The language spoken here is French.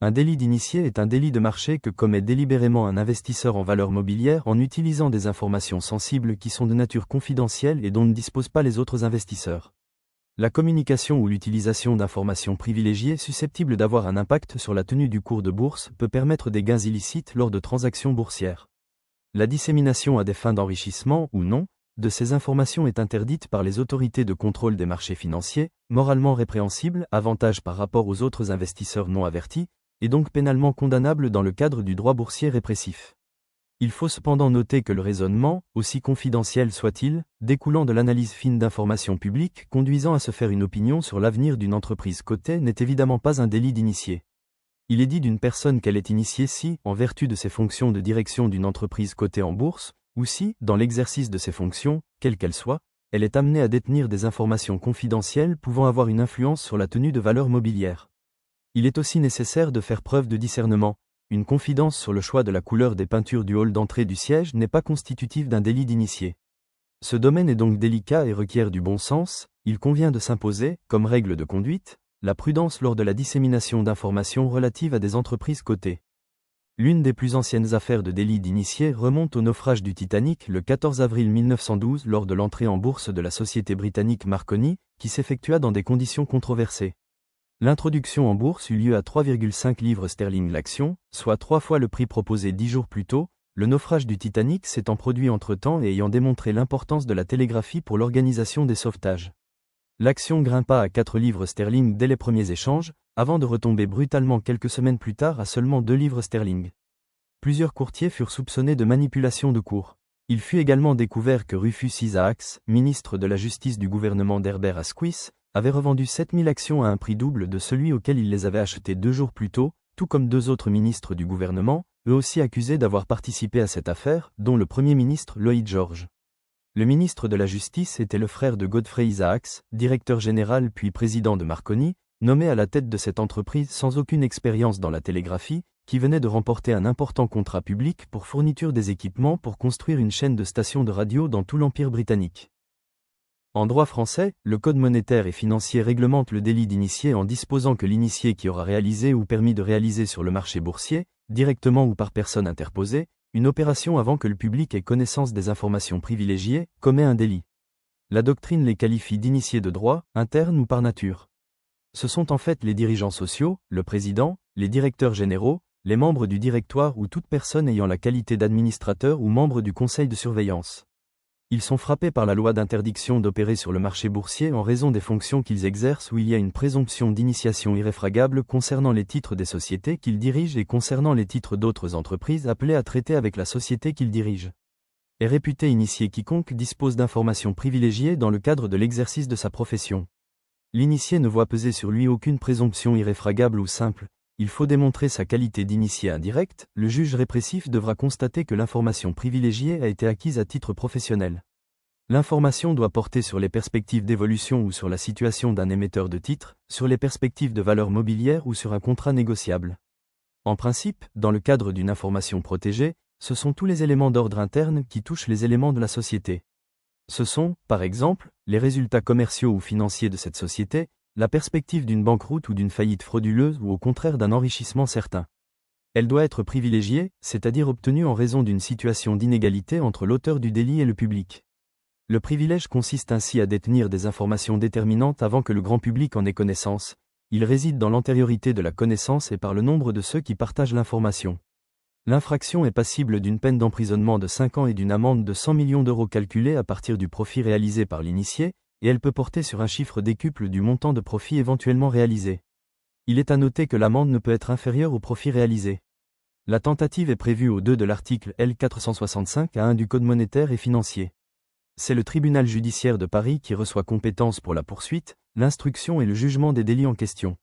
Un délit d'initié est un délit de marché que commet délibérément un investisseur en valeurs mobilières en utilisant des informations sensibles qui sont de nature confidentielle et dont ne disposent pas les autres investisseurs. La communication ou l'utilisation d'informations privilégiées susceptibles d'avoir un impact sur la tenue du cours de bourse peut permettre des gains illicites lors de transactions boursières. La dissémination à des fins d'enrichissement ou non de ces informations est interdite par les autorités de contrôle des marchés financiers, moralement répréhensible, avantage par rapport aux autres investisseurs non avertis, et donc pénalement condamnable dans le cadre du droit boursier répressif. Il faut cependant noter que le raisonnement, aussi confidentiel soit-il, découlant de l'analyse fine d'informations publiques conduisant à se faire une opinion sur l'avenir d'une entreprise cotée n'est évidemment pas un délit d'initié. Il est dit d'une personne qu'elle est initiée si, en vertu de ses fonctions de direction d'une entreprise cotée en bourse, ou si, dans l'exercice de ses fonctions, quelles qu'elles soient, elle est amenée à détenir des informations confidentielles pouvant avoir une influence sur la tenue de valeurs mobilières. Il est aussi nécessaire de faire preuve de discernement. Une confidence sur le choix de la couleur des peintures du hall d'entrée du siège n'est pas constitutive d'un délit d'initié. Ce domaine est donc délicat et requiert du bon sens. Il convient de s'imposer, comme règle de conduite, la prudence lors de la dissémination d'informations relatives à des entreprises cotées. L'une des plus anciennes affaires de délit d'initié remonte au naufrage du Titanic le 14 avril 1912 lors de l'entrée en bourse de la société britannique Marconi, qui s'effectua dans des conditions controversées. L'introduction en bourse eut lieu à 3,5 livres sterling l'action, soit 3 fois le prix proposé 10 jours plus tôt, le naufrage du Titanic s'étant produit entre-temps et ayant démontré l'importance de la télégraphie pour l'organisation des sauvetages. L'action grimpa à 4 livres sterling dès les premiers échanges, avant de retomber brutalement quelques semaines plus tard à seulement 2 livres sterling. Plusieurs courtiers furent soupçonnés de manipulation de cours. Il fut également découvert que Rufus Isaacs, ministre de la Justice du gouvernement d'Herbert Asquith, avait revendu 7000 actions à un prix double de celui auquel il les avait achetées 2 jours plus tôt, tout comme 2 autres ministres du gouvernement, eux aussi accusés d'avoir participé à cette affaire, dont le Premier ministre Lloyd George. Le ministre de la Justice était le frère de Godfrey Isaacs, directeur général puis président de Marconi, nommé à la tête de cette entreprise sans aucune expérience dans la télégraphie, qui venait de remporter un important contrat public pour fourniture des équipements pour construire une chaîne de stations de radio dans tout l'Empire britannique. En droit français, le Code monétaire et financier réglemente le délit d'initié en disposant que l'initié qui aura réalisé ou permis de réaliser sur le marché boursier, directement ou par personne interposée, une opération avant que le public ait connaissance des informations privilégiées, commet un délit. La doctrine les qualifie d'initiés de droit, interne ou par nature. Ce sont en fait les dirigeants sociaux, le président, les directeurs généraux, les membres du directoire ou toute personne ayant la qualité d'administrateur ou membre du conseil de surveillance. Ils sont frappés par la loi d'interdiction d'opérer sur le marché boursier en raison des fonctions qu'ils exercent où il y a une présomption d'initiation irréfragable concernant les titres des sociétés qu'ils dirigent et concernant les titres d'autres entreprises appelées à traiter avec la société qu'ils dirigent. Est réputé initié quiconque dispose d'informations privilégiées dans le cadre de l'exercice de sa profession. L'initié ne voit peser sur lui aucune présomption irréfragable ou simple. Il faut démontrer sa qualité d'initié indirect, le juge répressif devra constater que l'information privilégiée a été acquise à titre professionnel. L'information doit porter sur les perspectives d'évolution ou sur la situation d'un émetteur de titres, sur les perspectives de valeur mobilière ou sur un contrat négociable. En principe, dans le cadre d'une information protégée, ce sont tous les éléments d'ordre interne qui touchent les éléments de la société. Ce sont, par exemple, les résultats commerciaux ou financiers de cette société, la perspective d'une banqueroute ou d'une faillite frauduleuse ou au contraire d'un enrichissement certain. Elle doit être privilégiée, c'est-à-dire obtenue en raison d'une situation d'inégalité entre l'auteur du délit et le public. Le privilège consiste ainsi à détenir des informations déterminantes avant que le grand public en ait connaissance. Il réside dans l'antériorité de la connaissance et par le nombre de ceux qui partagent l'information. L'infraction est passible d'une peine d'emprisonnement de 5 ans et d'une amende de 100 millions d'euros calculée à partir du profit réalisé par l'initié, et elle peut porter sur un chiffre décuple du montant de profit éventuellement réalisé. Il est à noter que l'amende ne peut être inférieure au profit réalisé. La tentative est prévue au 2 de l'article L465-1 du Code monétaire et financier. C'est le tribunal judiciaire de Paris qui reçoit compétence pour la poursuite, l'instruction et le jugement des délits en question.